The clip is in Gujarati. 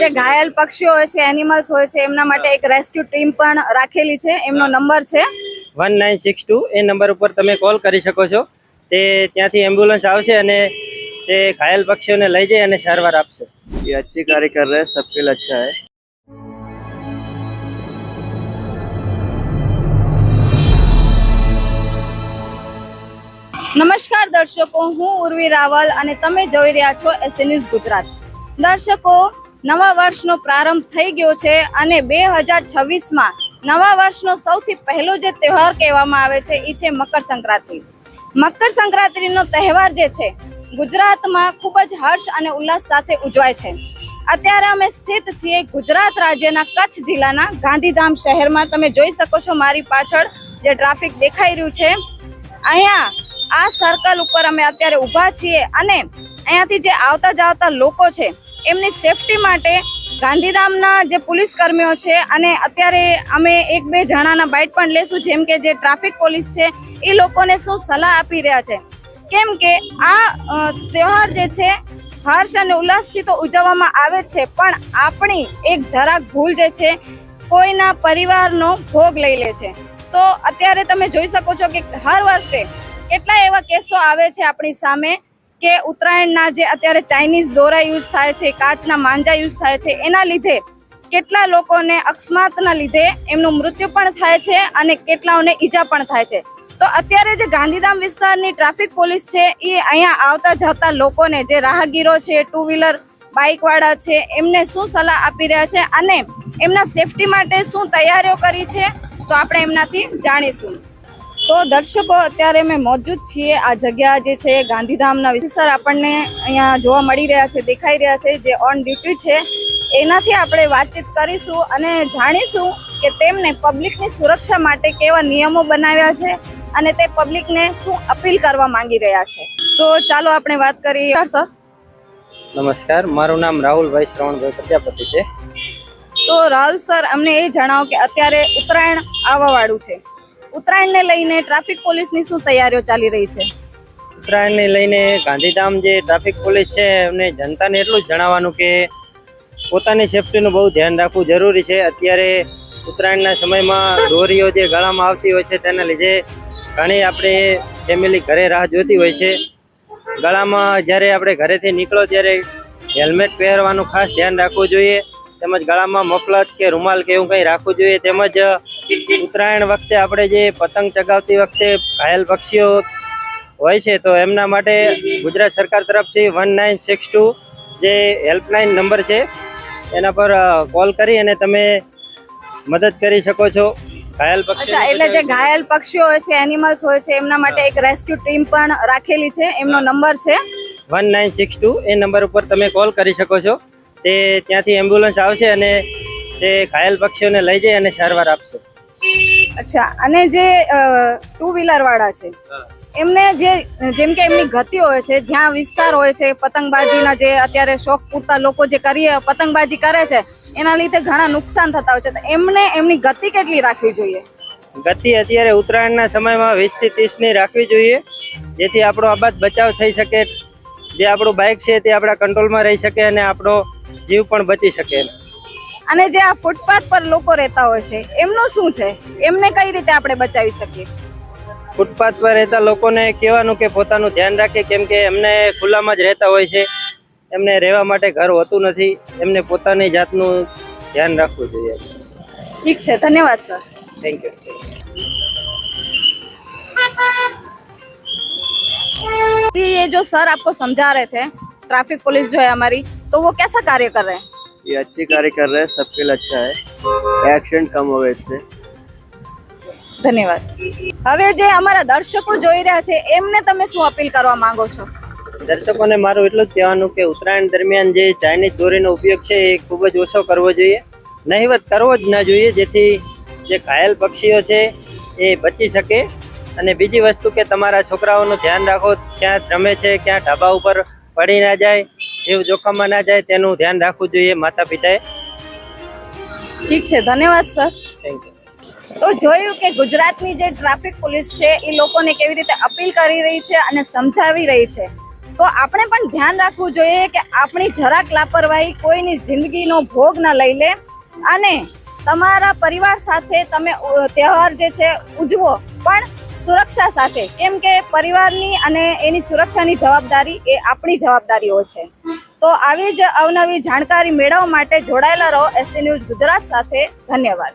જે ઘાયલ પક્ષીઓ હોય છે, એનિમલ્સ હોય છે, એમના માટે એક રેસ્ક્યુ ટીમ પણ રાખેલી છે. એમનો નંબર છે 1962. એ નંબર ઉપર તમે કોલ કરી શકો છો. તે ત્યાંથી એમ્બ્યુલન્સ આવશે અને તે ઘાયલ પક્ષીઓને લઈ જઈ અને સારવાર આપશે. ये अच्छी कार्य कर रहे हैं, सबके लिए अच्छा है. નમસ્કાર દર્શકો, હું ઉર્વી રાવલ અને તમે જોઈ રહ્યા છો એસએ ન્યૂઝ ગુજરાત. દર્શકો, નવા વર્ષનો પ્રારંભ થઈ ગયો છે અને 2026માં નવા વર્ષનો સૌથી પહેલો જે તહેવાર કહેવામાં આવે છે એ છે મકર સંક્રાંતિ. મકર સંક્રાંતિનો તહેવાર જે છે ગુજરાતમાં ખૂબ જ હર્ષ અને ઉલ્લાસ સાથે ઉજવાય છે. અત્યારે અમે સ્થિત છીએ ગુજરાત રાજ્યના કચ્છ જિલ્લાના ગાંધીધામ શહેરમાં. તમે જોઈ શકો છો મારી પાછળ જે ટ્રાફિક દેખાઈ રહ્યું છે. અહીંયા આ સર્કલ ઉપર અમે અત્યારે ઊભા છીએ અને અહીંયાથી જે આવતા જાવતા લોકો છે એમની સેફટી માટે ગાંધીધામના જે પોલીસ કર્મીઓ છે અને અત્યારે અમે એક બે જણાના બાઇટ પણ લેશું, જેમ કે જે ટ્રાફિક પોલીસ છે એ લોકોને શું સલાહ આપી રહ્યા છે, કેમ કે આ તહેવાર જે છે હર્ષ અને ઉલ્લાસથી તો ઉજવવામાં આવે છે, પણ આપણી એક જરાક ભૂલ જે છે કોઈના પરિવારનો ભોગ લઈ લે છે. તો અત્યારે તમે જોઈ શકો છો કે હર વર્ષે કેટલા એવા કેસો આવે છે આપણી સામે કે ઉત્તરાયણના જે અત્યારે ચાઇનીઝ દોરા યુઝ થાય છે, કાચના માંજા યુઝ થાય છે, એના લીધે કેટલા લોકોને અકસ્માતના લીધે એમનું મૃત્યુ પણ થાય છે અને કેટલાઓને ઈજા પણ થાય છે. તો અત્યારે જે ગાંધીધામ વિસ્તારની ટ્રાફિક પોલીસ છે એ અહીંયા આવતા જતા લોકોને, જે રાહગીરો છે, ટુ વ્હીલર બાઇકવાળા છે, એમને શું સલાહ આપી રહ્યા છે અને એમના સેફટી માટે શું તૈયારીઓ કરી છે, તો આપણે એમનાથી જાણીશું. તો દર્શકો, અત્યારે અમે મોજૂદ છીએ આ જગ્યા જે છે ગાંધીધામના વિસ્તાર આપણને અહીંયા જોવા મળી રહ્યા છે, દેખાઈ રહ્યા છે, જે ઓન ડ્યુટી છે. એનાથી આપણે વાતચીત કરીશું અને જાણીશું કે તેમને પબ્લિકની સુરક્ષા માટે કેવા નિયમો બનાવ્યા છે અને તે પબ્લિકને શું અપીલ કરવા માંગી રહ્યા છે. તો ચાલો આપણે વાત કરીએ. સર નમસ્કાર, મારું નામ રાહુલભાઈ શ્રવણભાઈ પ્રજાપતિ છે. તો રાહુલ સર, અમને એ જણાવો કે અત્યારે ઉત્તરાયણ આવવાવાળું છે. ઉત્તરાયણને લઈને ટ્રાફિક પોલીસની શું તૈયારીઓ ચાલી રહી છે? ઉત્તરાયણને લઈને ગાંધીધામ જે ટ્રાફિક પોલીસ છે એમને જનતાને એટલું જ જણાવવાનું કે પોતાની સેફટીનું બહુ ધ્યાન રાખવું જરૂરી છે. અત્યારે ઉત્તરાયણના સમયમાં દોરીઓ જે ગળામાં આવતી હોય છે તેના લીધે ઘણી આપણે ફેમિલી ઘરે રાહ જોતી હોય છે. ગળામાં જ્યારે આપણે ઘરેથી નીકળો ત્યારે હેલ્મેટ પહેરવાનું ખાસ ધ્યાન રાખવું જોઈએ, તેમજ ગળામાં મફલર કે રૂમાલ કે એવું કંઈ રાખવું જોઈએ. તેમજ ઉત્તરાયણ વખતે આપણે જે પતંગ ચગાવતી વખતે ઘાયલ પક્ષીઓ હોય છે તો એમના માટે ગુજરાત સરકાર તરફથી 1962 જે હેલ્પલાઇન નંબર છે એના પર કોલ કરી અને તમે મદદ કરી શકો છો. ઘાયલ પક્ષીઓ, એટલે જે ઘાયલ પક્ષીઓ હોય છે, એનિમલ્સ હોય છે, એમના માટે એક રેસ્ક્યુ ટીમ પણ રાખેલી છે. એમનો નંબર છે 1962. એ નંબર ઉપર તમે કોલ કરી શકો છો. તે ત્યાંથી એમ્બ્યુલન્સ આવશે અને તે ઘાયલ પક્ષીઓને લઈ જઈ અને સારવાર આપશે. અચ્છા, અને જે ટુ વ્હીલર વાળા છે એમને જેમ કે એમની ગતિ હોય છે, જ્યાં વિસ્તાર હોય છે પતંગબાજીના, જે અત્યારે શોખ પૂરતા લોકો જે પતંગબાજી કરે છે એના લીધે ઘણા નુકસાન થતા હોય છે, તો એમને એમની ગતિ કેટલી રાખવી જોઈએ? ગતિ અત્યારે ઉત્તરાયણના સમયમાં 20 થી 30ની રાખવી જોઈએ, જેથી આપણો આબાદ બચાવ થઈ શકે. જે આપણું બાઇક છે તે આપણા કંટ્રોલમાં રહી શકે અને આપણો જીવ પણ બચી શકે. અને જે આ ફૂટપાથ પર લોકો રહેતા હોય છે એમનું શું છે? એમને કઈ રીતે આપણે બચાવી શકીએ? ફૂટપાથ પર રહેતા લોકોને કહેવાનું કે પોતાનું ધ્યાન રાખે, કેમ કે એમને ખુલ્લામાં જ રહેતા હોય છે, એમને રહેવા માટે ઘર હોતું નથી. એમને પોતાની જાતનું ધ્યાન રાખવું જોઈએ. ઠીક છે, ધન્યવાદ સર. Thank you. ये जो सर आपको समझा रहे थे, ट्रैफिक पुलिस जो है हमारी, तो वो कैसा कार्य कर रहे हैं? ये अच्छी कार्य कर रहे हैं, सबके लिए अच्छा है. एक्सीडेंट कम होगा इससे. ધન્યવાદ. હવે જે અમારા દર્શકો જોઈ રહ્યા છે એમને તમે શું અપીલ કરવા માંગો છો? દર્શકોને મારું એટલું જ કહેવાનું કે ઉત્તરાયણ દરમિયાન જે ચાઇનીઝ દોરીનો ઉપયોગ છે એ ખૂબ જ ઓછો કરવો જોઈએ, નહીવત કરવો જ ના જોઈએ, જેથી જે ઘાયલ પક્ષીઓ છે એ બચી શકે. અને બીજી વસ્તુ કે તમારા છોકરાઓનું ધ્યાન રાખો, ક્યાં રમે છે, ક્યાં ઢાબા ઉપર પડી ના જાય, જીવ જોખમમાં ના જાય, તેનું ધ્યાન રાખવું જોઈએ માતા પિતાએ. ઠીક છે, ધન્યવાદ સર. Thank you. તો જોયું કે ગુજરાતની જે ટ્રાફિક પોલીસ છે એ લોકોને કેવી રીતે અપીલ કરી રહી છે અને સમજાવી રહી છે. તો તો આપણે પણ ધ્યાન રાખવું જોઈએ કે આપણી જરાક લાપરવાહી કોઈની જિંદગીનો ભોગ ન લઈ લે અને તમારા પરિવાર સાથે તમે તહેવાર જે છે ઉજવો, પણ સુરક્ષા સાથે, કેમ કે પરિવારની અને એની સુરક્ષાની જવાબદારી એ આપણી જવાબદારીઓ છે. તો આવી જ અવનવી જાણકારી મેળવવા માટે જોડાયેલા રહો SC ન્યૂઝ ગુજરાત સાથે. ધન્યવાદ.